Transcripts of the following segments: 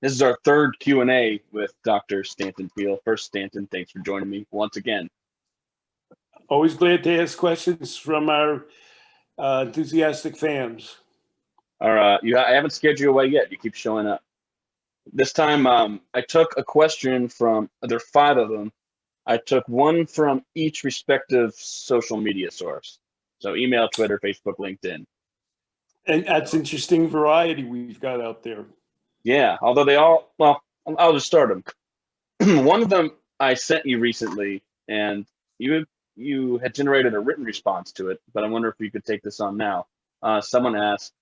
This is our third Q&A with Dr. Stanton Peele. First, Stanton, thanks for joining me once again. Always glad to ask questions from our enthusiastic fans. I haven't scared you away yet. You keep showing up. This time, I took a question from, there are 5 of them. I took one from each respective social media source. So email, Twitter, Facebook, LinkedIn. And that's interesting variety we've got out there. Yeah, although they all, well, I'll just start them. One of them I sent you recently, and you had generated a written response to it, but I wonder if you could take this on now. Someone asked,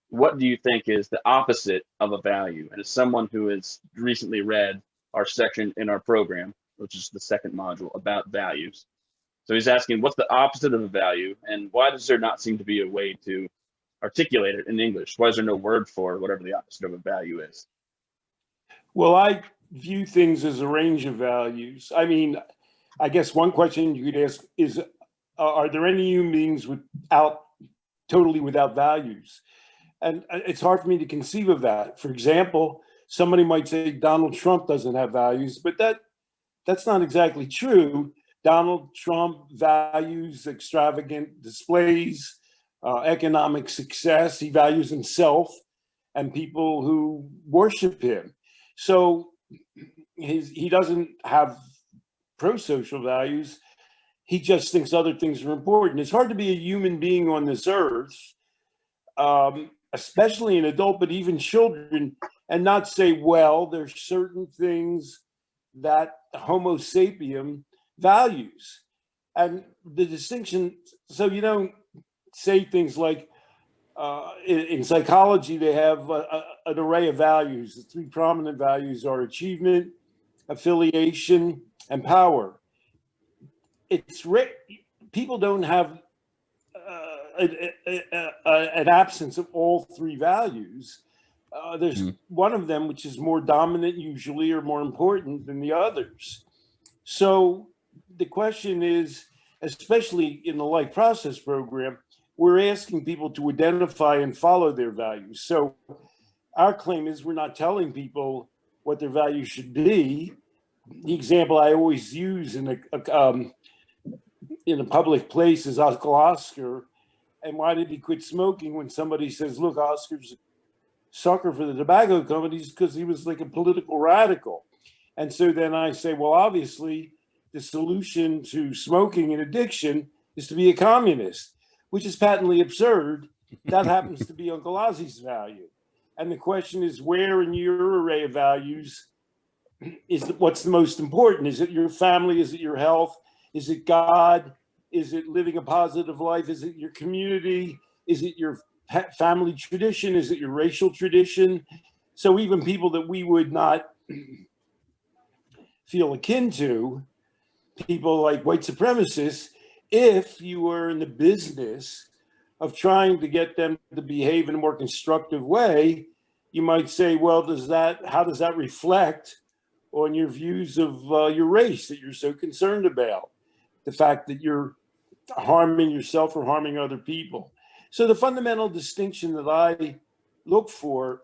what do you think is the opposite of a value? And as someone who has recently read our section in our program, which is the second module about values. So he's asking, what's the opposite of a value? And why does there not seem to be a way to articulate it in English? Why is there no word for whatever the opposite of a value is? Well, I view things as a range of values. I mean, I guess one question you could ask is, are there any human beings totally without values? And it's hard for me to conceive of that. For example, somebody might say Donald Trump doesn't have values, but that's not exactly true. Donald Trump values extravagant displays, economic success. He values himself and people who worship him. So he doesn't have pro-social values. He just thinks other things are important. It's hard to be a human being on this earth, especially an adult, but even children, and not say, well, there's certain things that Homo sapien values. And the distinction, so you don't say things like, in psychology, they have an array of values. The 3 prominent values are achievement, affiliation, and power. People don't have an absence of all 3 values. There's one of them which is more dominant usually or more important than the others. So the question is, especially in the Life Process program, we're asking people to identify and follow their values. So our claim is we're not telling people what their values should be. The example I always use in a public place is Uncle Oscar. And why did he quit smoking? When somebody says, look, Oscar's a sucker for the tobacco companies, because he was like a political radical. And so then I say, well, obviously the solution to smoking and addiction is to be a communist, which is patently absurd. That happens to be Uncle Ozzy's value. And the question is, where in your array of values what's the most important? Is it your family? Is it your health? Is it God? Is it living a positive life? Is it your community? Is it your family tradition? Is it your racial tradition? So even people that we would not feel akin to, people like white supremacists, if you were in the business of trying to get them to behave in a more constructive way, you might say, well, how does that reflect on your views of your race that you're so concerned about? The fact that you're harming yourself or harming other people. So the fundamental distinction that I look for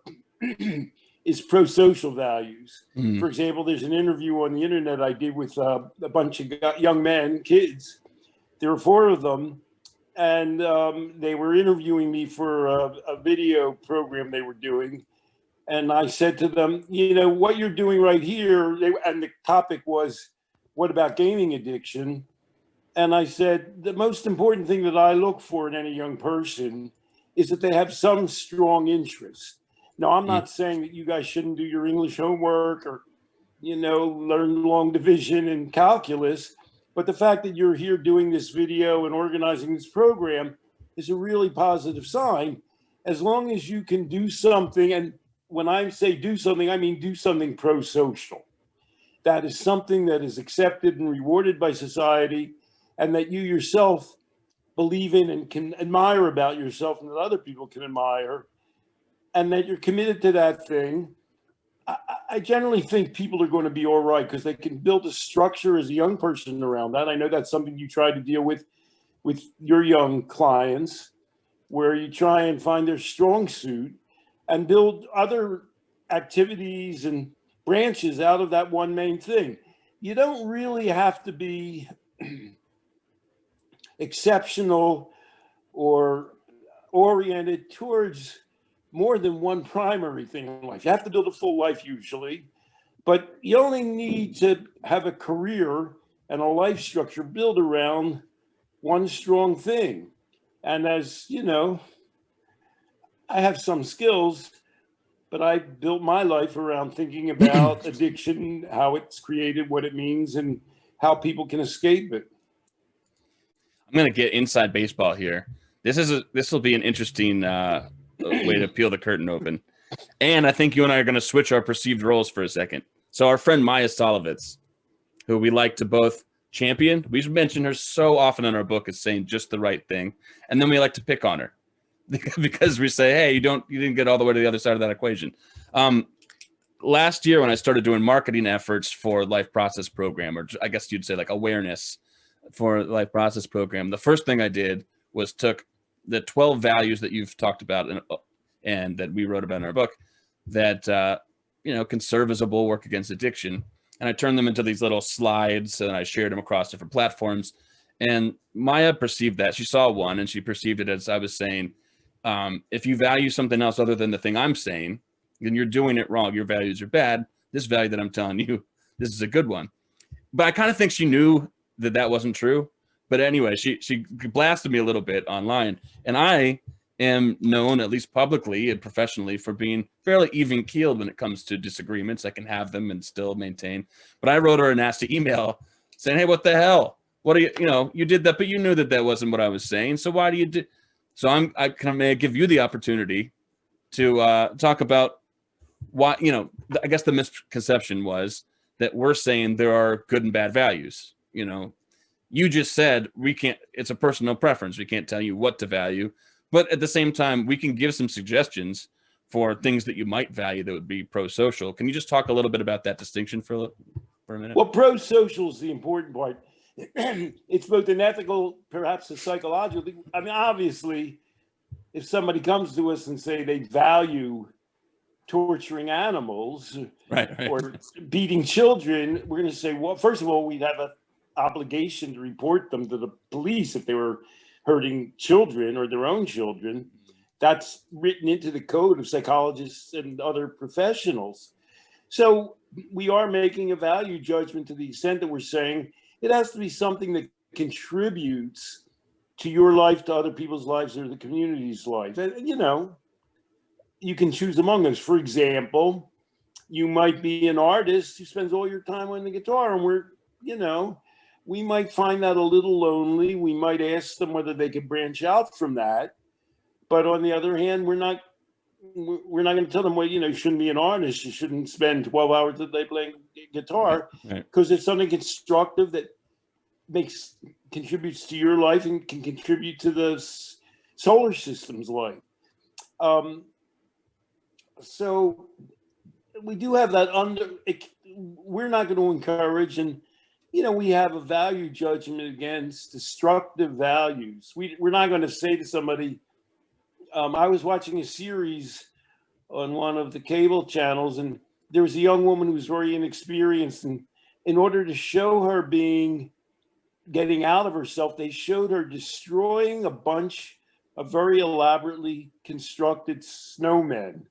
is pro-social values. For example, there's an interview on the internet I did with a bunch of young men, kids. There were 4 of them, and they were interviewing me for a video program they were doing. And I said to them, you know, what you're doing right here, and the topic was, what about gaming addiction? And I said, the most important thing that I look for in any young person is that they have some strong interest. Now, I'm not saying that you guys shouldn't do your English homework or, you know, learn long division and calculus, but the fact that you're here doing this video and organizing this program is a really positive sign, as long as you can do something. And when I say do something, I mean do something pro-social. That is something that is accepted and rewarded by society, and that you yourself believe in and can admire about yourself, and that other people can admire, and that you're committed to that thing. I generally think people are going to be all right because they can build a structure as a young person around that. I know that's something you try to deal with your young clients, where you try and find their strong suit and build other activities and branches out of that one main thing. You don't really have to be exceptional or oriented towards more than one primary thing in life. You have to build a full life usually, but you only need to have a career and a life structure built around one strong thing. And as you know, I have some skills, but I built my life around thinking about addiction, how it's created, what it means, and how people can escape it. I'm going to get inside baseball here. This will be an interesting way to peel the curtain open. And I think you and I are going to switch our perceived roles for a second. So our friend Maya Solovitz, who we like to both champion, we mention her so often in our book as saying just the right thing. And then we like to pick on her because we say, hey, you didn't get all the way to the other side of that equation. Last year when I started doing marketing efforts for Life Process Program, or I guess you'd say like awareness for Life Process Program, the first thing I did was took the 12 values that you've talked about and that we wrote about in our book that can serve as a bulwark against addiction, and I turned them into these little slides and I shared them across different platforms. And Maya perceived that. She saw one and she perceived it as I was saying, if you value something else other than the thing I'm saying, then you're doing it wrong. Your values are bad. This value that I'm telling you, this is a good one. But I kind of think she knew that wasn't true. But anyway, she blasted me a little bit online, and I am known, at least publicly and professionally, for being fairly even keeled when it comes to disagreements. I can have them and still maintain. But I wrote her a nasty email saying, hey, what the hell? What are you did that, but you knew that wasn't what I was saying. So why do you do? So I may give you the opportunity to talk about why, I guess the misconception was that we're saying there are good and bad values. You just said it's a personal preference. We can't tell you what to value, but at the same time, we can give some suggestions for things that you might value that would be pro-social. Can you just talk a little bit about that distinction for a minute? Well, pro-social is the important part. It's both an ethical, perhaps a psychological. I mean, obviously, if somebody comes to us and say they value torturing animals right. or beating children, we're going to say, well, first of all, we'd have an obligation to report them to the police if they were hurting children or their own children. That's written into the code of psychologists and other professionals. So we are making a value judgment to the extent that we're saying it has to be something that contributes to your life, to other people's lives, or the community's life. And, you can choose among those. For example, you might be an artist who spends all your time on the guitar, and we might find that a little lonely. We might ask them whether they could branch out from that. But on the other hand, we're not going to tell them, well, you shouldn't be an artist. You shouldn't spend 12 hours a day playing guitar, because it's something constructive that contributes to your life and can contribute to the solar system's life. So we do have that we're not going to encourage, and we have a value judgment against destructive values. We're not going to say to somebody, I was watching a series on one of the cable channels, and there was a young woman who was very inexperienced, and in order to show her getting out of herself, they showed her destroying a bunch of very elaborately constructed snowmen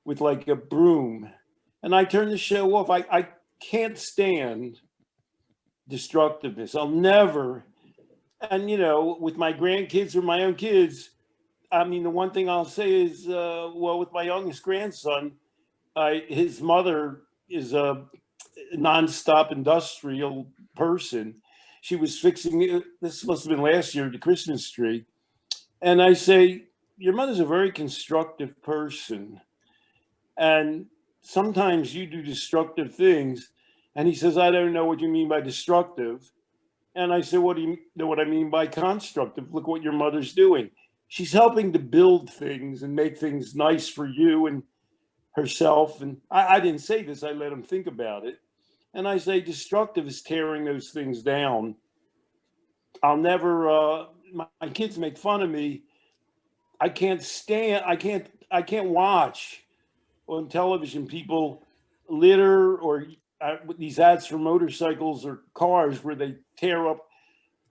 with like a broom. And I turned the show off. I can't stand destructiveness. I'll never. And, with my grandkids or my own kids, I mean, the one thing I'll say is, with my youngest grandson, his mother is a nonstop industrial person. She was fixing, this must have been last year, the Christmas tree. And I say, your mother's a very constructive person. And sometimes you do destructive things. And he says, I don't know what you mean by destructive. And I said, what do you know what I mean by constructive? Look what your mother's doing. She's helping to build things and make things nice for you and herself. And I didn't say this, I let him think about it. And I say, destructive is tearing those things down. I'll never, my kids make fun of me. I can't watch on television, people litter or these ads for motorcycles or cars where they tear up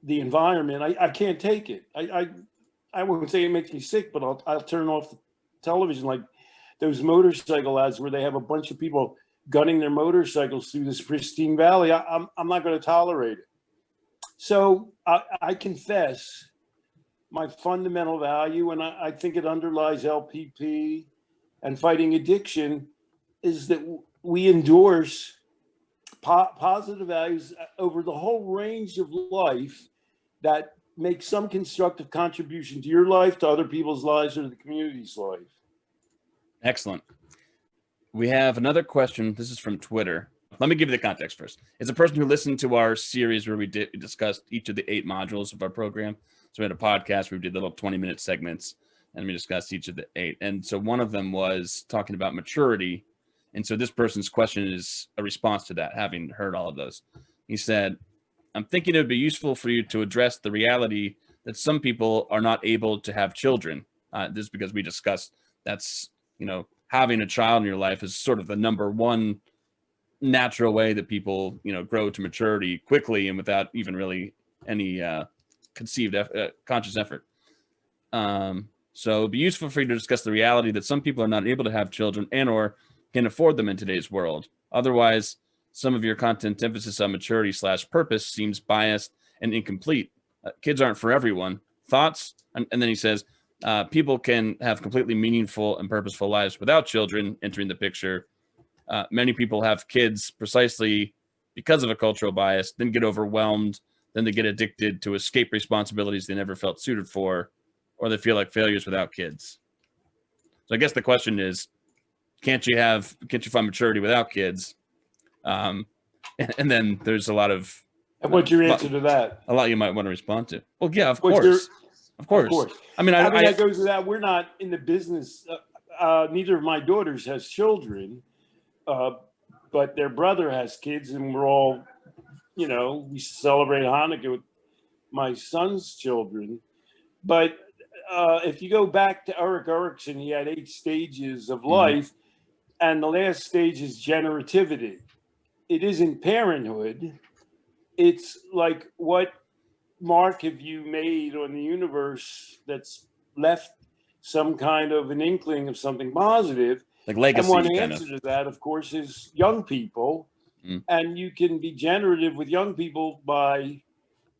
the environment. I can't take it. I wouldn't say it makes me sick, but I'll turn off the television, like those motorcycle ads where they have a bunch of people gunning their motorcycles through this pristine valley. I'm not going to tolerate it. So I confess my fundamental value, and I think it underlies LPP and fighting addiction, is that we endorse positive values over the whole range of life that make some constructive contribution to your life, to other people's lives, or to the community's life. Excellent. We have another question. This is from Twitter. Let me give you the context first. It's a person who listened to our series where we discussed each of the 8 modules of our program. So we had a podcast where we did little 20-minute segments, and we discussed each of the 8. And so one of them was talking about maturity. And so this person's question is a response to that, having heard all of those. He said, I'm thinking it would be useful for you to address the reality that some people are not able to have children. This is because we discussed that's, having a child in your life is sort of the number one natural way that people, grow to maturity quickly and without even really any conceived conscious effort. So it'd be useful for you to discuss the reality that some people are not able to have children and or can afford them in today's world. Otherwise, some of your content emphasis on maturity / purpose seems biased and incomplete. Kids aren't for everyone. Thoughts? And then he says, people can have completely meaningful and purposeful lives without children entering the picture. Many people have kids precisely because of a cultural bias, then get overwhelmed, then they get addicted to escape responsibilities they never felt suited for, or they feel like failures without kids. So I guess the question is, can't you find maturity without kids? And then there's a lot of... And what's your answer to that? A lot you might want to respond to. Well, yeah, of course. Of course. I mean, that goes to that. We're not in the business. Neither of my daughters has children, but their brother has kids, and we're all, we celebrate Hanukkah with my son's children. But if you go back to Erik Erikson, he had 8 stages of life, and the last stage is generativity. It isn't parenthood. It's like, what mark have you made on the universe that's left some kind of an inkling of something positive? Like legacy. And one answer to that, of course, is young people. And you can be generative with young people by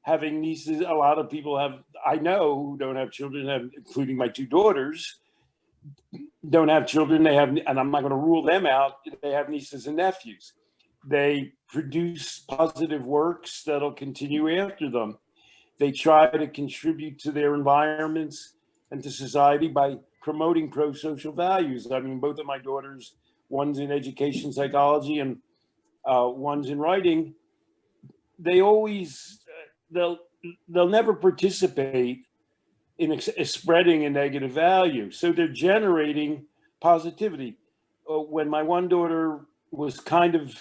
having nieces. A lot of people I know who don't have children, including my 2 daughters, don't have children. They have, and I'm not going to rule them out, they have nieces and nephews. They produce positive works that'll continue after them. They try to contribute to their environments and to society by promoting pro-social values. I mean, both of my daughters, one's in education psychology and one's in writing. They always, they'll never participate in spreading a negative value. So they're generating positivity. When my one daughter was kind of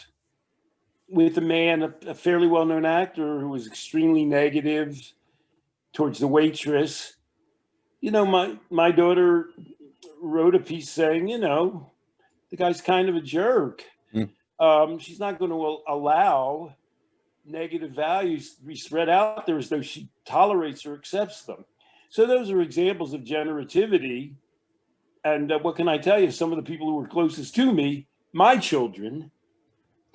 with a man, a fairly well-known actor who was extremely negative towards the waitress, my daughter wrote a piece saying, the guy's kind of a jerk. She's not going to allow negative values to be spread out there as though she tolerates or accepts them. So those are examples of generativity. And what can I tell you? Some of the people who were closest to me, my children,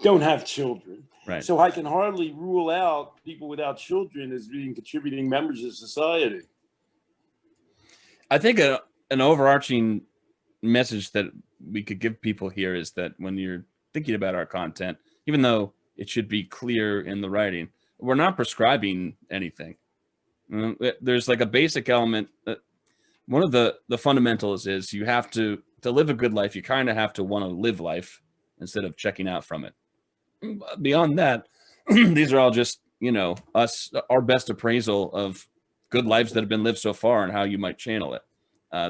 don't have children. Right. So I can hardly rule out people without children as being contributing members of society. I think an overarching message that we could give people here is that when you're thinking about our content, even though it should be clear in the writing, we're not prescribing anything. There's like a basic element. One of the fundamentals is you have to live a good life. You kind of have to want to live life instead of checking out from it. Beyond that, these are all just, our best appraisal of good lives that have been lived so far and how you might channel it.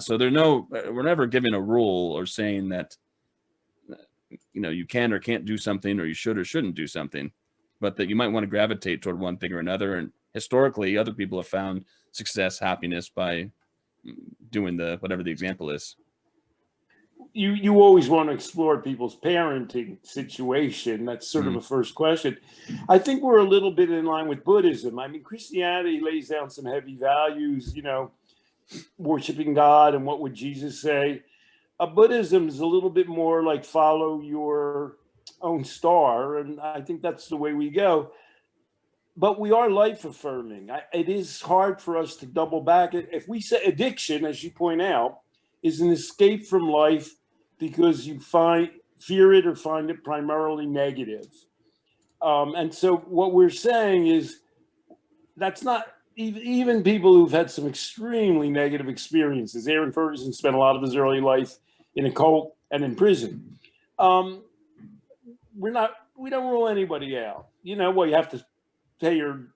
So we're never giving a rule or saying that, you can or can't do something, or you should or shouldn't do something, but that you might want to gravitate toward one thing or another. And historically, other people have found success, happiness by doing whatever the example is. you always want to explore people's parenting situation. That's sort of a first question. I think we're a little bit in line with Buddhism. I mean, Christianity lays down some heavy values, worshiping God and what would Jesus say. Buddhism is a little bit more like follow your own star, and I think that's the way we go. But we are life affirming. It is hard for us to double back. If we say addiction, as you point out, is an escape from life because you fear it or find it primarily negative. And so what we're saying is that's not even people who've had some extremely negative experiences. Aaron Ferguson spent a lot of his early life in a cult and in prison. We don't rule anybody out. You have to pay your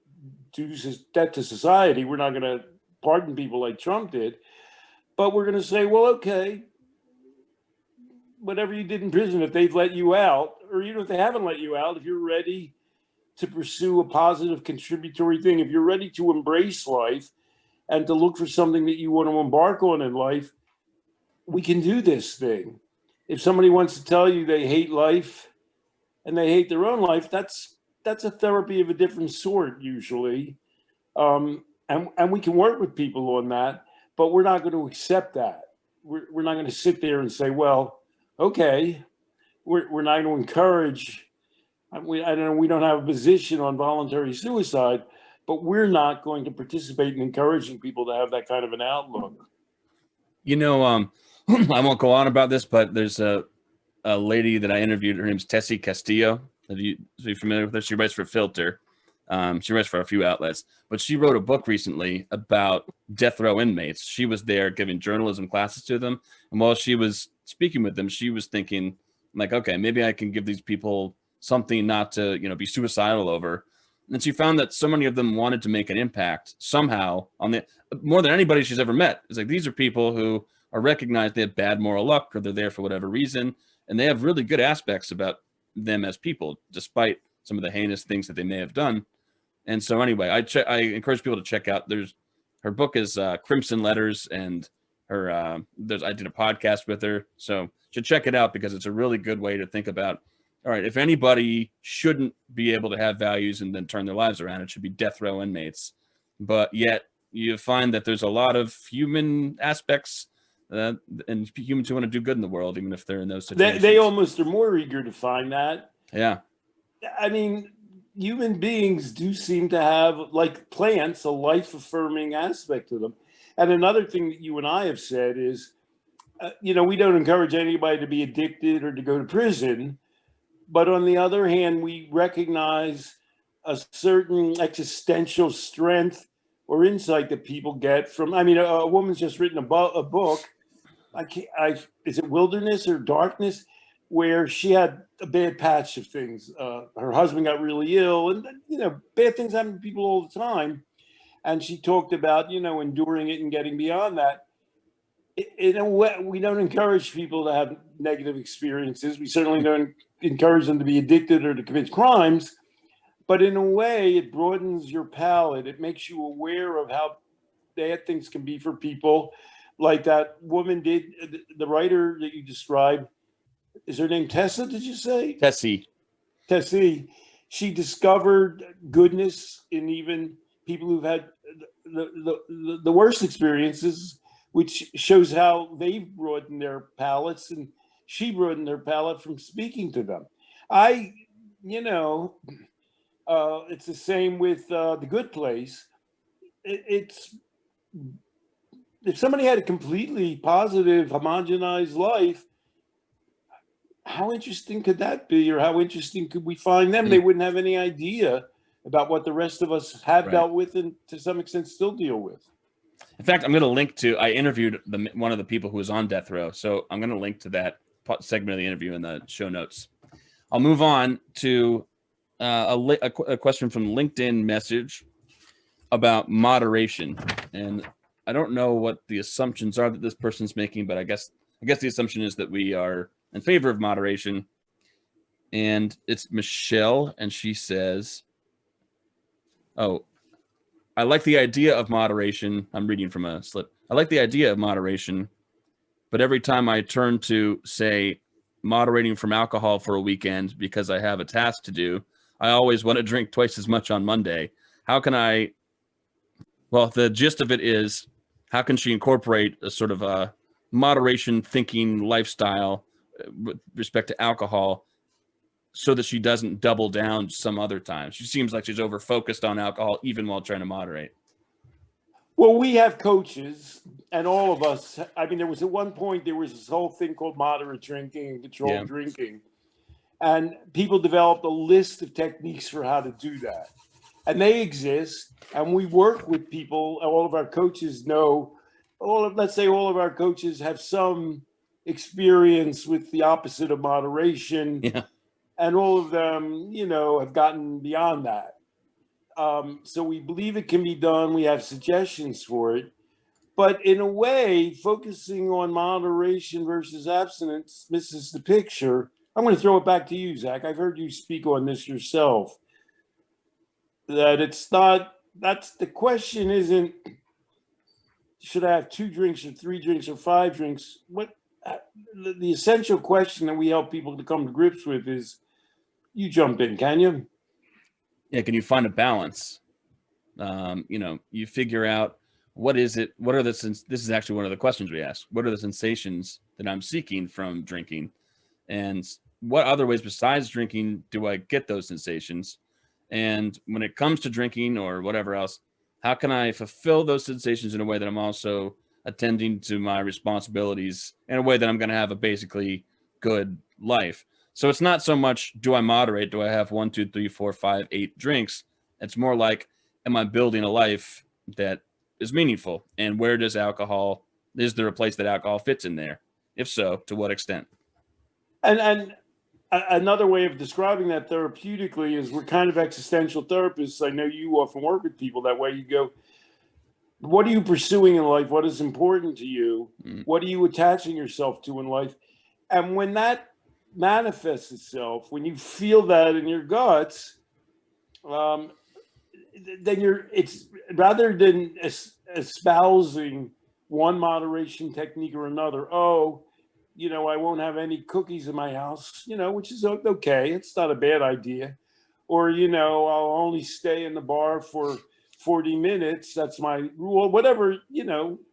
dues as debt to society. We're not going to pardon people like Trump did, but we're going to say, well, okay, whatever you did in prison, if they've let you out, or even if they haven't let you out, if you're ready to pursue a positive contributory thing, if you're ready to embrace life and to look for something that you want to embark on in life, we can do this thing. If somebody wants to tell you they hate life and they hate their own life, that's a therapy of a different sort usually. And we can work with people on that, but we're not going to accept that. We're not going to sit there and say, well, okay, we're not going to encourage. I don't know, we don't have a position on voluntary suicide, but we're not going to participate in encouraging people to have that kind of an outlook. I won't go on about this, but there's a lady that I interviewed. Her name's Tessie Castillo. Are you familiar with her? She writes for Filter. She writes for a few outlets, but she wrote a book recently about death row inmates. She was there giving journalism classes to them. And while she was speaking with them, she was thinking like, okay, maybe I can give these people something not to, be suicidal over. And she found that so many of them wanted to make an impact somehow on more than anybody she's ever met. It's like, these are people who are recognized they have bad moral luck or they're there for whatever reason. And they have really good aspects about them as people, despite some of the heinous things that they may have done. And so anyway, I encourage people to check out. Her book is Crimson Letters, and I did a podcast with her. So you should check it out because it's a really good way to think about, all right, if anybody shouldn't be able to have values and then turn their lives around, it should be death row inmates. But yet you find that there's a lot of human aspects and humans who want to do good in the world, even if they're in those situations. They almost are more eager to find that. Yeah. I mean, human beings do seem to have, like plants, a life-affirming aspect to them. And another thing that you and I have said is, we don't encourage anybody to be addicted or to go to prison. But on the other hand, we recognize a certain existential strength or insight that people get from, a woman's just written a book. Is it Wilderness or Darkness, where she had a bad patch of things. Her husband got really ill, and bad things happen to people all the time. And she talked about enduring it and getting beyond that. In a way, we don't encourage people to have negative experiences. We certainly don't encourage them to be addicted or to commit crimes. But in a way, it broadens your palate. It makes you aware of how bad things can be for people. Like that woman did, the writer that you described. Is her name Tessa, did you say? Tessie. She discovered goodness in even people who've had the worst experiences, which shows how they've broadened their palates, and she broadened her palate from speaking to them. It's the same with The Good Place. It's if somebody had a completely positive, homogenized life, how interesting could that be? Or how interesting could we find them? They wouldn't have any idea about what the rest of us have dealt with and to some extent still deal with. In fact, I'm going to link to, I interviewed one of the people who was on death row. So I'm going to link to that segment of the interview in the show notes. I'll move on to a question from LinkedIn message about moderation. And I don't know what the assumptions are that this person's making, but I guess the assumption is that we are in favor of moderation. And it's Michelle, and she says, I like the idea of moderation. I'm reading from a slip. I like the idea of moderation, But every time I turn to, say, moderating from alcohol for a weekend because I have a task to do, I always want to drink twice as much on Monday. How can I? Well, the gist of it is, how can she incorporate a sort of a moderation thinking lifestyle with respect to alcohol so that she doesn't double down some other times? She seems like she's over focused on alcohol even while trying to moderate. Well, we have coaches, and all of us. I mean, there was at one point there was this whole thing called moderate drinking and controlled drinking, and people developed a list of techniques for how to do that, and they exist. And we work with people. All of our coaches know. Let's say all of our coaches have some experience with the opposite of moderation, and all of them, have gotten beyond that. So we believe it can be done. We have suggestions for it. But in a way, focusing on moderation versus abstinence misses the picture. I'm going to throw it back to you, Zach. I've heard you speak on this yourself. That it's not, the question isn't, should I have 2 drinks or 3 drinks or 5 drinks? The essential question that we help people to come to grips with is, you jump in, can you? Yeah, can you find a balance? You figure out what is it, this is actually one of the questions we ask. What are the sensations that I'm seeking from drinking? And what other ways besides drinking do I get those sensations? And when it comes to drinking or whatever else, how can I fulfill those sensations in a way that I'm also attending to my responsibilities in a way that I'm going to have a basically good life? So it's not so much, do I moderate? Do I have 1, 2, 3, 4, 5, 8 drinks? It's more like, am I building a life that is meaningful? And where does is there a place that alcohol fits in there? If so, to what extent? And another way of describing that therapeutically is we're kind of existential therapists. I know you often work with people that way. You go, what are you pursuing in life? What is important to you? What are you attaching yourself to in life? And when that manifests itself, when you feel that in your guts, then it's rather than espousing one moderation technique or another. I won't have any cookies in my house, which is okay. It's not a bad idea. Or, I'll only stay in the bar for 40 minutes. That's my rule, whatever,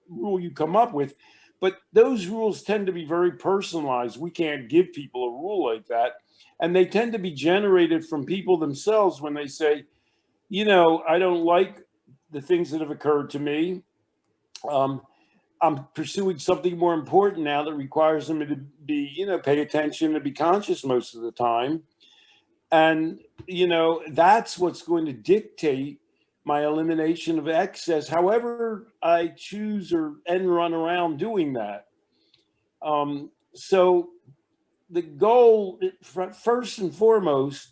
rule you come up with. But those rules tend to be very personalized. We can't give people a rule like that. And they tend to be generated from people themselves when they say, I don't like the things that have occurred to me. I'm pursuing something more important now that requires them to be, pay attention, to be conscious most of the time. And, that's what's going to dictate my elimination of excess, however I choose or run around doing that. So the goal, first and foremost,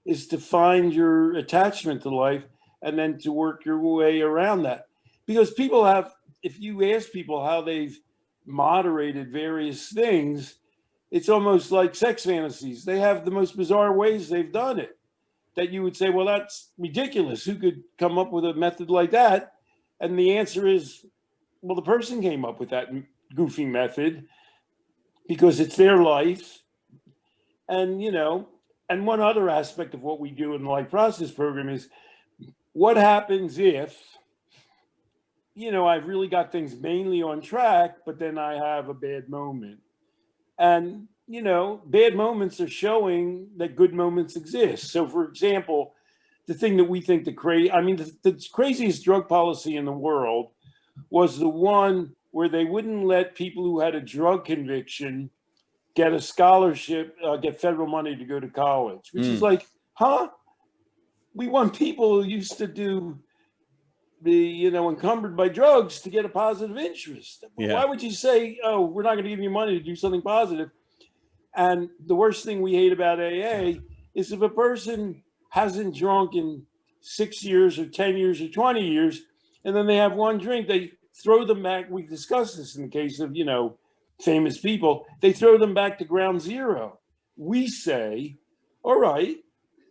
is to find your attachment to life and then to work your way around that. Because people have, if you ask people how they've moderated various things, it's almost like sex fantasies. They have the most bizarre ways they've done it that you would say, well, that's ridiculous. Who could come up with a method like that? And the answer is, well, the person came up with that goofy method because it's their life. And, and one other aspect of what we do in the Life Process program is what happens if, I've really got things mainly on track, but then I have a bad moment. And, bad moments are showing that good moments exist. So, for example, the thing that we think the craziest drug policy in the world was the one where they wouldn't let people who had a drug conviction get a scholarship, get federal money to go to college, which is like, we want people who used to be, encumbered by drugs to get a positive interest. Yeah. Why would you say, we're not going to give you money to do something positive? And the worst thing we hate about AA is if a person hasn't drunk in 6 years or 10 years or 20 years, and then they have one drink, they throw them back. We discussed this in the case of, famous people. They throw them back to ground zero. We say, all right,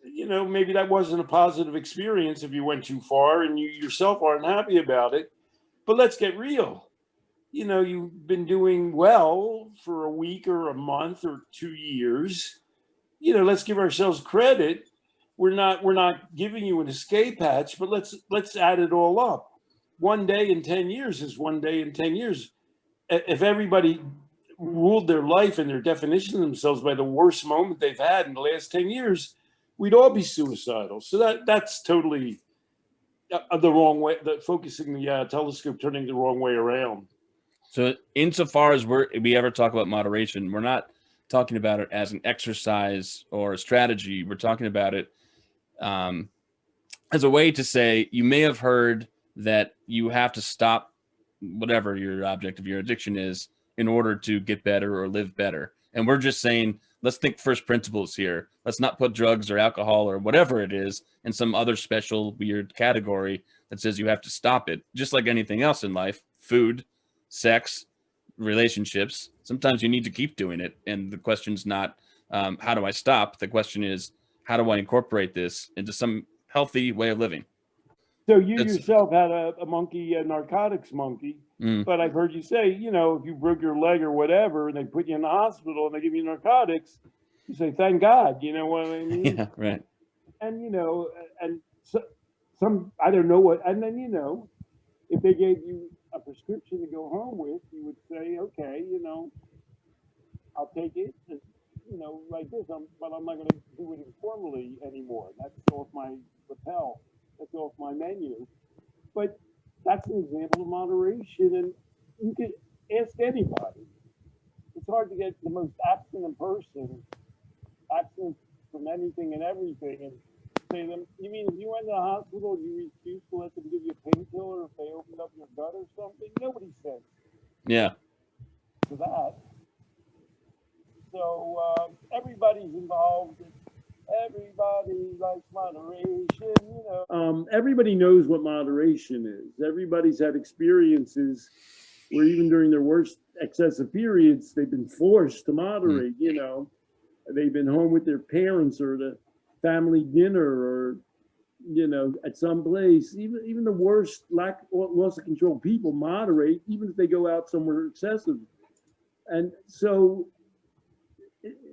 maybe that wasn't a positive experience if you went too far and you yourself aren't happy about it, but let's get real. you've been doing well for a week or a month or 2 years. Let's give ourselves credit. We're not giving you an escape hatch, but let's add it all up. One day in 10 years is one day in 10 years. If everybody ruled their life and their definition of themselves by the worst moment they've had in the last 10 years, we'd all be suicidal. So that's totally the wrong way, focusing the telescope, turning the wrong way around. So insofar as we ever talk about moderation, we're not talking about it as an exercise or a strategy. We're talking about it as a way to say, you may have heard that you have to stop whatever your object of your addiction is in order to get better or live better. And we're just saying, let's think first principles here. Let's not put drugs or alcohol or whatever it is in some other special weird category that says you have to stop it. Just like anything else in life, food, sex, relationships, sometimes you need to keep doing it. And the question's not, how do I stop? The question is, how do I incorporate this into some healthy way of living? So you yourself had a monkey, a narcotics monkey, but I've heard you say, if you broke your leg or whatever, and they put you in the hospital and they give you narcotics, you say, thank God, you know what I mean? Yeah, right. And, and some, I don't know what, and then, if they gave you a prescription to go home with, you would say, okay, I'll take it, like this, but I'm not going to do it informally anymore. That's off my lapel. That's off my menu. But that's an example of moderation, and you could ask anybody. It's hard to get the most abstinent person, abstinent from anything and everything, and say to them, you mean if you went to the hospital and you refused to let them give you a painkiller if they opened up your gut or something? Nobody says Yeah. to that. So everybody's involved. Everybody likes moderation, everybody knows what moderation is. Everybody's had experiences where even during their worst excessive periods, they've been forced to moderate, They've been home with their parents or at a family dinner or, at some place. Even the worst loss of control people moderate, even if they go out somewhere excessive. And so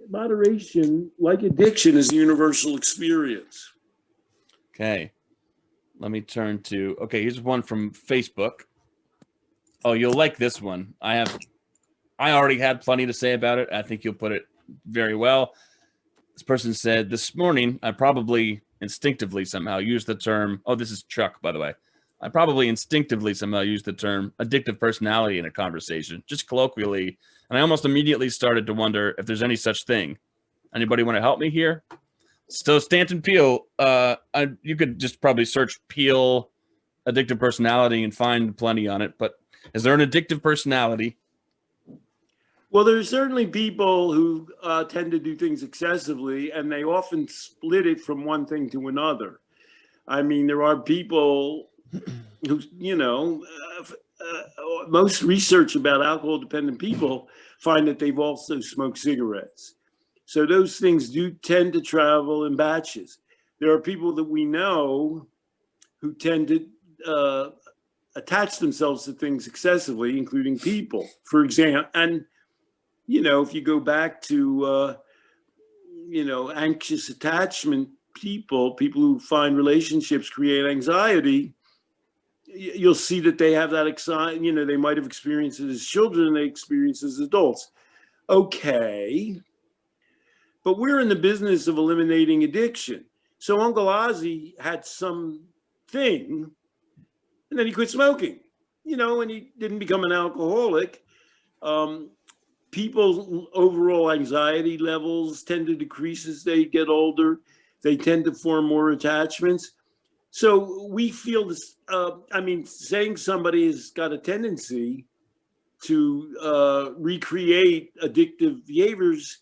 moderation, like addiction, is a universal experience. Okay. Let me turn to, here's one from Facebook. Oh, you'll like this one. I already had plenty to say about it. I think you'll put it very well. This person said, this morning, I probably instinctively somehow used the term, this is Chuck, by the way. I probably instinctively somehow used the term addictive personality in a conversation, just colloquially. And I almost immediately started to wonder if there's any such thing. Anybody want to help me here? So Stanton Peele, you could just probably search Peele addictive personality and find plenty on it. But is there an addictive personality? Well, there's certainly people who tend to do things excessively, and they often split it from one thing to another. I mean, there are people who, most research about alcohol-dependent people find that they've also smoked cigarettes. So those things do tend to travel in batches. There are people that we know who tend to attach themselves to things excessively, including people, for example. And, if you go back to, anxious attachment people who find relationships create anxiety, you'll see that they have that anxiety, they might have experienced it as children and they experience it as adults. Okay. But we're in the business of eliminating addiction. So Uncle Ozzy had something, and then he quit smoking, and he didn't become an alcoholic. People's overall anxiety levels tend to decrease as they get older. They tend to form more attachments. So we feel this, saying somebody has got a tendency to recreate addictive behaviors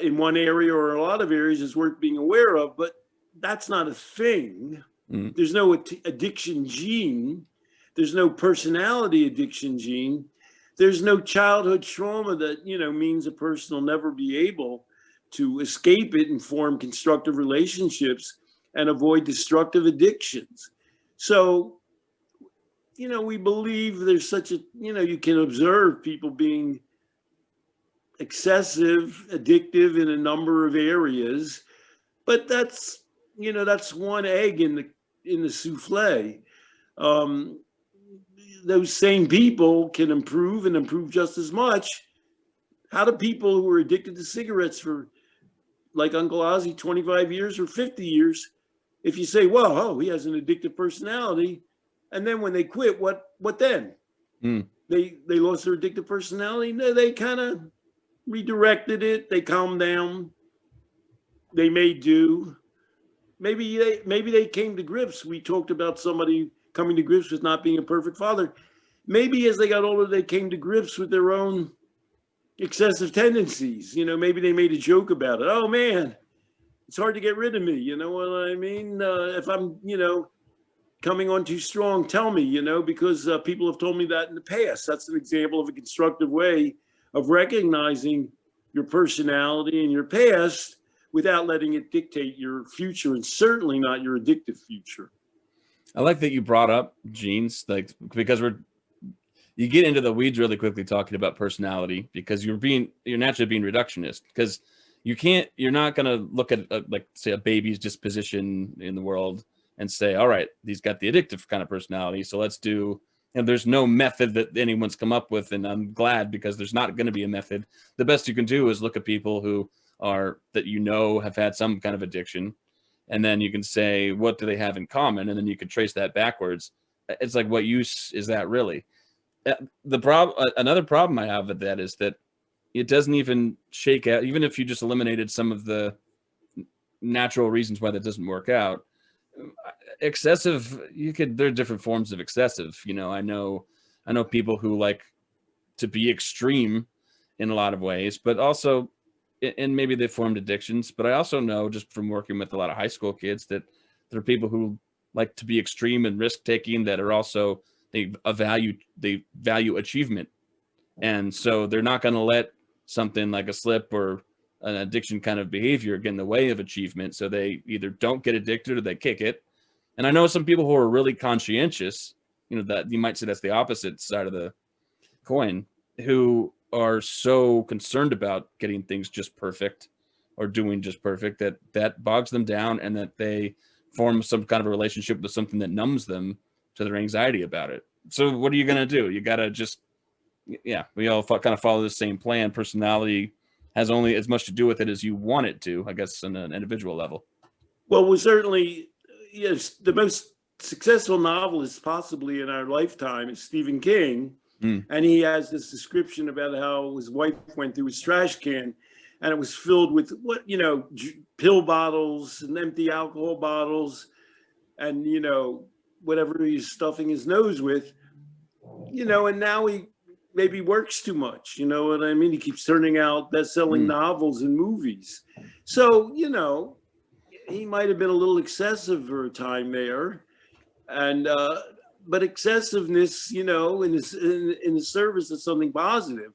in one area or a lot of areas is worth being aware of, but that's not a thing. There's no addiction gene. There's no personality addiction gene. There's no childhood trauma that, means a person will never be able to escape it and form constructive relationships and avoid destructive addictions. So, we believe there's such a, you can observe people being excessive, addictive in a number of areas, but that's one egg in the souffle. Those same people can improve and improve just as much. How do people who are addicted to cigarettes for, like Uncle Ozzy, 25 years or 50 years, if you say, well, oh, he has an addictive personality, and then when they quit, what then? They lost their addictive personality? No, they kind of redirected it. They calmed down. They made do. Maybe they came to grips. We talked about somebody coming to grips with not being a perfect father. Maybe as they got older, they came to grips with their own excessive tendencies. Maybe they made a joke about it. Oh man, it's hard to get rid of me. You know what I mean? If I'm, coming on too strong, tell me, because people have told me that in the past. That's an example of a constructive way of recognizing your personality and your past without letting it dictate your future, and certainly not your addictive future. I like that you brought up genes, like, because you get into the weeds really quickly talking about personality, because you're naturally being reductionist, because you're not going to look at like say a baby's disposition in the world and say, all right, he's got the addictive kind of personality, so let's do, and there's no method that anyone's come up with, and I'm glad, because there's not going to be a method. The best you can do is look at people who have had some kind of addiction, and then you can say, what do they have in common? And then you can trace that backwards. It's like, what use is that really? Another problem I have with that is that it doesn't even shake out, even if you just eliminated some of the natural reasons why that doesn't work out. Excessive, there are different forms of excessive. I know people who like to be extreme in a lot of ways, but also, and maybe they formed addictions, but I also know just from working with a lot of high school kids that there are people who like to be extreme and risk taking, that are also, they value achievement. And so they're not going to let something like a slip or an addiction kind of behavior get in the way of achievement. So they either don't get addicted or they kick it. And I know some people who are really conscientious, that you might say that's the opposite side of the coin, who are so concerned about getting things just perfect or doing just perfect that bogs them down, and that they form some kind of a relationship with something that numbs them to their anxiety about it. So what are you going to do? You got to just, we all kind of follow the same plan. Personality has only as much to do with it as you want it to, I guess, on an individual level. Well, we're certainly, yes, the most successful novelist possibly in our lifetime is Stephen King. And he has this description about how his wife went through his trash can, and it was filled with pill bottles and empty alcohol bottles, and whatever he's stuffing his nose with, and now he maybe works too much. You know what I mean? He keeps turning out best-selling novels and movies. So he might have been a little excessive for a time there, and but excessiveness, in the service of something positive.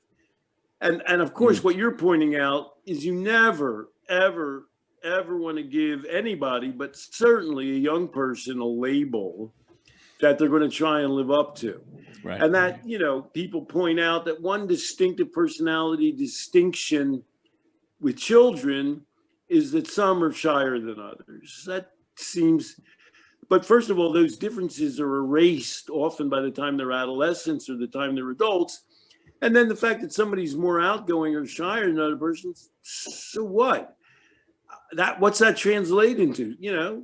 And of course, what you're pointing out is you never, ever, ever want to give anybody, but certainly a young person, a label that they're going to try and live up to. Right. And that, people point out that one distinctive personality distinction with children is that some are shyer than others. That seems... But first of all, those differences are erased often by the time they're adolescents or the time they're adults. And then the fact that somebody's more outgoing or shyer than another person, so what? What's that translate into?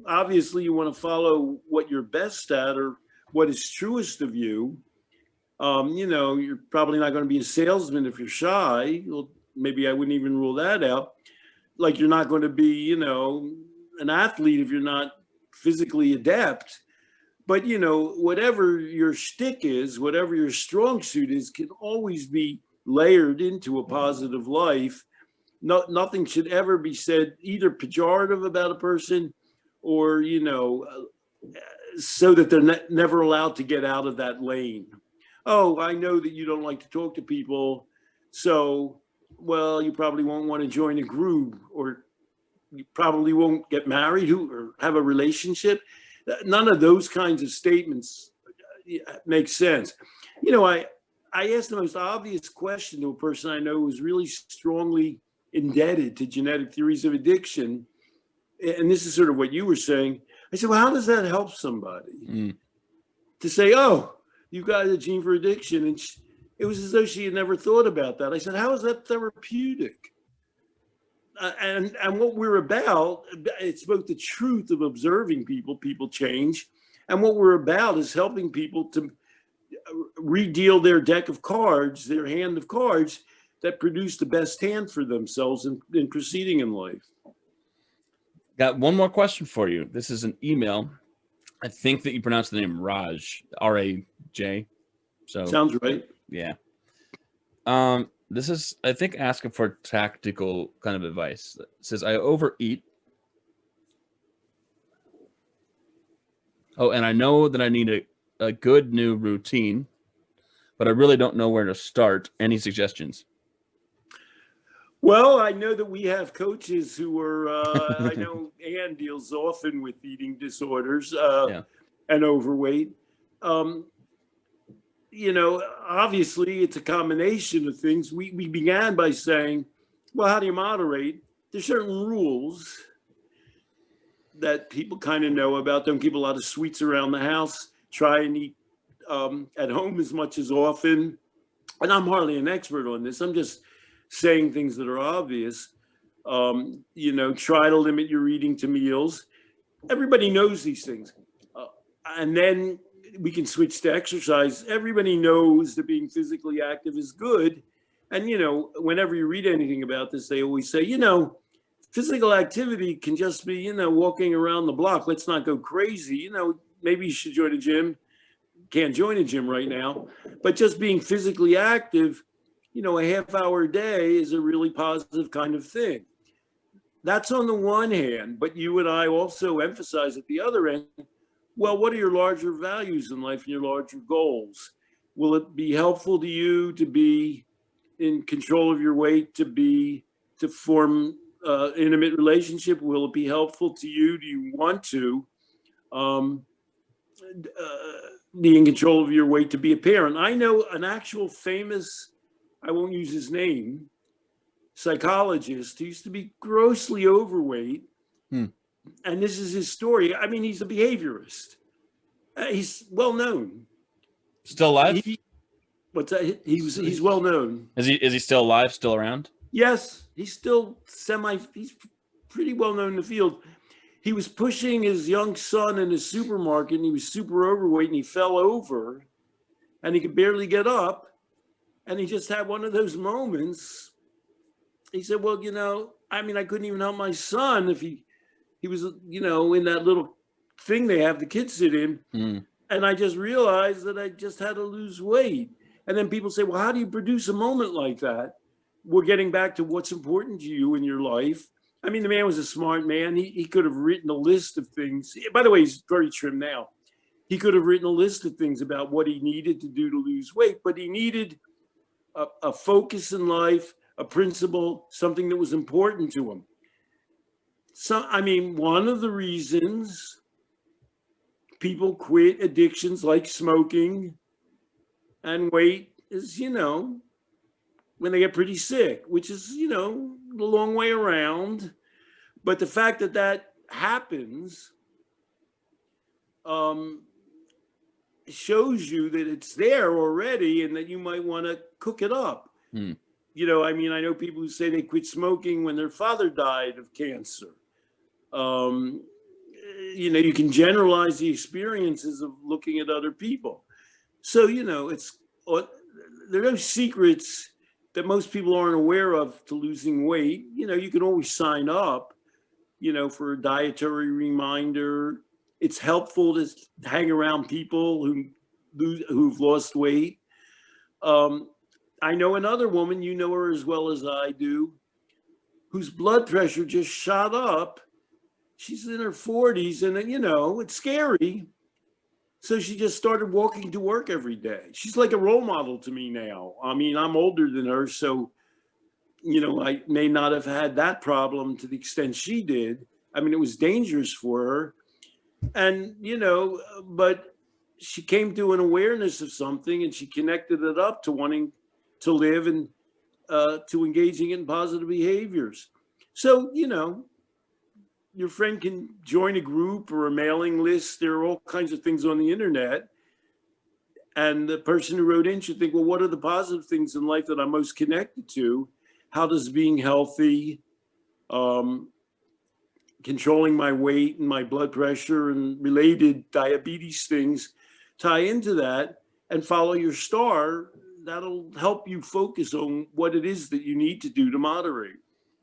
Obviously you want to follow what you're best at or what is truest of you. You're probably not going to be a salesman if you're shy. Well, maybe I wouldn't even rule that out. Like you're not going to be, an athlete if you're not physically adept, but whatever your shtick is, whatever your strong suit is, can always be layered into a positive life. Nothing should ever be said either pejorative about a person or so that they're never allowed to get out of that lane. Oh, I know that you don't like to talk to people, so you probably won't want to join a group, or you probably won't get married or have a relationship. None of those kinds of statements, makes sense. You know, I asked the most obvious question to a person I know who's really strongly indebted to genetic theories of addiction. And this is sort of what you were saying. I said, well, how does that help somebody to say, oh, you've got a gene for addiction? And it was as though she had never thought about that. I said, how is that therapeutic? And what we're about, it's both the truth of observing people change, and what we're about is helping people to redeal their deck of cards, their hand of cards that produce the best hand for themselves in proceeding in life. Got one more question for you. This is an email. I think that you pronounce the name Raj, R-A-J. So sounds right. Yeah. This is, I think, asking for tactical kind of advice. It says, I overeat. Oh, and I know that I need a good new routine, but I really don't know where to start. Any suggestions? Well, I know that we have coaches who are, I know Ann deals often with eating disorders and overweight. You know, obviously it's a combination of things. We began by saying, well, how do you moderate? There's certain rules that people kind of know about. Don't keep a lot of sweets around the house. Try and eat at home as much as often. And I'm hardly an expert on this. I'm just saying things that are obvious. You know, try to limit your eating to meals. Everybody knows these things. And then we can switch to exercise. Everybody knows that being physically active is good. And, you know, whenever you read anything about this, they always say, you know, physical activity can just be, you know, walking around the block. Let's not go crazy. You know, maybe you should join a gym. Can't join a gym right now. But just being physically active, you know, a half-hour a day is a really positive kind of thing. That's on the one hand. But you and I also emphasize at the other end, well, what are your larger values in life and your larger goals? Will it be helpful to you to be in control of your weight, to form intimate relationship? Will it be helpful to you? Do you want to be in control of your weight to be a parent? I know an actual famous, I won't use his name, psychologist who used to be grossly overweight. And this is his story. I mean, he's a behaviorist. He's well known. Still alive? He's well known. Is he still alive? Still around? Yes, he's still he's pretty well known in the field. He was pushing his young son in a supermarket and he was super overweight and he fell over and he could barely get up. And he just had one of those moments. He said, well, you know, I mean, I couldn't even help my son if he was, you know, in that little thing they have the kids sit in. And I just realized that I just had to lose weight. And then people say, well, how do you produce a moment like that? We're getting back to what's important to you in your life. I mean, the man was a smart man. He could have written a list of things. By the way, he's very trim now. He could have written a list of things about what he needed to do to lose weight, but he needed a focus in life, a principle, something that was important to him. So, I mean, one of the reasons people quit addictions like smoking and weight is, you know, when they get pretty sick, which is, you know, a long way around. But the fact that that happens shows you that it's there already and that you might want to cook it up. You know, I mean, I know people who say they quit smoking when their father died of cancer. You know, you can generalize the experiences of looking at other people. So, you know, there are no secrets that most people aren't aware of to losing weight. You know, you can always sign up, you know, for a dietary reminder. It's helpful to hang around people who've lost weight. I know another woman, you know her as well as I do, whose blood pressure just shot up. She's in her 40s and, you know, it's scary. So she just started walking to work every day. She's like a role model to me now. I mean, I'm older than her, so, you know, I may not have had that problem to the extent she did. I mean, it was dangerous for her. And, you know, but she came to an awareness of something, and she connected it up to wanting to live and to engaging in positive behaviors. So, your friend can join a group or a mailing list. There are all kinds of things on the internet. And the person who wrote in should think, well, what are the positive things in life that I'm most connected to? How does being healthy, controlling my weight and my blood pressure and related diabetes things tie into that? And follow your star. That'll help you focus on what it is that you need to do to moderate.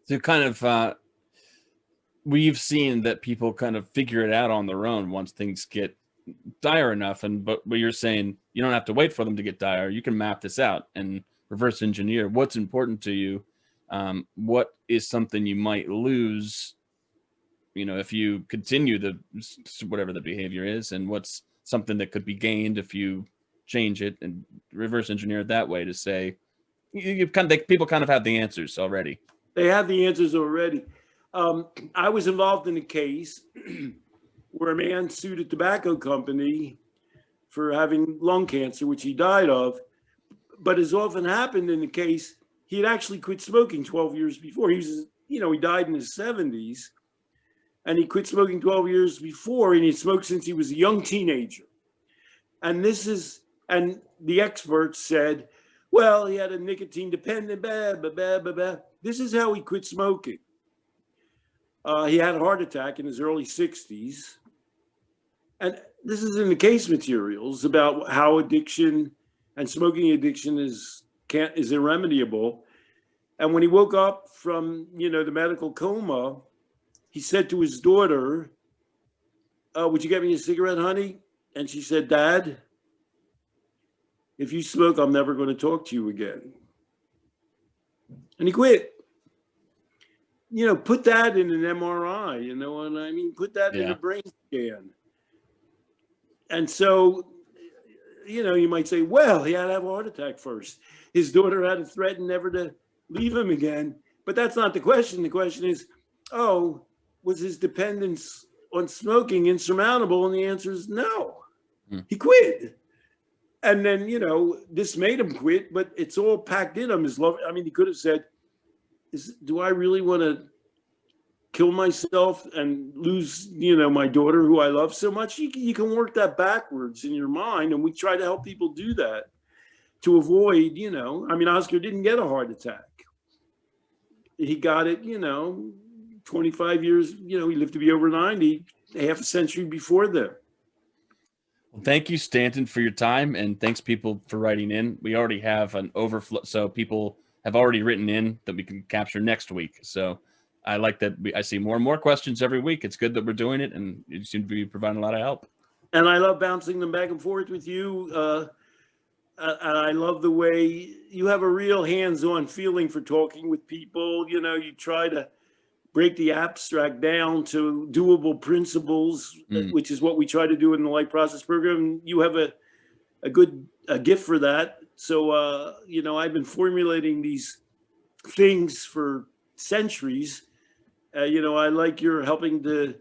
So kind of, we've seen that people kind of figure it out on their own once things get dire enough. But you're saying you don't have to wait for them to get dire. You can map this out and reverse engineer what's important to you. What is something you might lose, if you continue whatever the behavior is, and what's something that could be gained if you change it, and reverse engineer it that way to say people kind of have the answers already. They have the answers already. I was involved in a case where a man sued a tobacco company for having lung cancer, which he died of. But as often happened in the case, he had actually quit smoking 12 years before. He was, he died in his 70s, and he quit smoking 12 years before, and he smoked since he was a young teenager. And the experts said, well, he had a nicotine dependent, This is how he quit smoking. He had a heart attack in his early 60s. And this is in the case materials about how addiction and smoking addiction is irremediable. And when he woke up from, the medical coma, he said to his daughter, would you get me a cigarette, honey? And she said, Dad, if you smoke, I'm never going to talk to you again. And he quit. Put that in an MRI, you know what I mean? Put that in a brain scan. And so, you might say, well, he had to have a heart attack first. His daughter had to threaten never to leave him again. But that's not the question. The question is, was his dependence on smoking insurmountable? And the answer is no. He quit. And then, this made him quit, but it's all packed in him. His love. I mean, he could have said, do I really want to kill myself and lose, my daughter who I love so much? You can work that backwards in your mind. And we try to help people do that to avoid, Oscar didn't get a heart attack. He got it, 25 years, he lived to be over 90, half a century before then. Well, thank you, Stanton, for your time. And thanks, people, for writing in. We already have an overflow. So people have already written in that we can capture next week. So I like that. I see more and more questions every week. It's good that we're doing it, and you seem to be providing a lot of help. And I love bouncing them back and forth with you. And I love the way you have a real hands-on feeling for talking with people. You try to break the abstract down to doable principles, which is what we try to do in the Life Process program. You have a good gift for that. So, I've been formulating these things for centuries. I like your helping to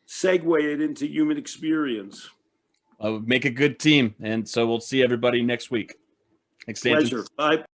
segue it into human experience. Make a good team. And so we'll see everybody next week. Thanks, Stanton. Pleasure. Bye.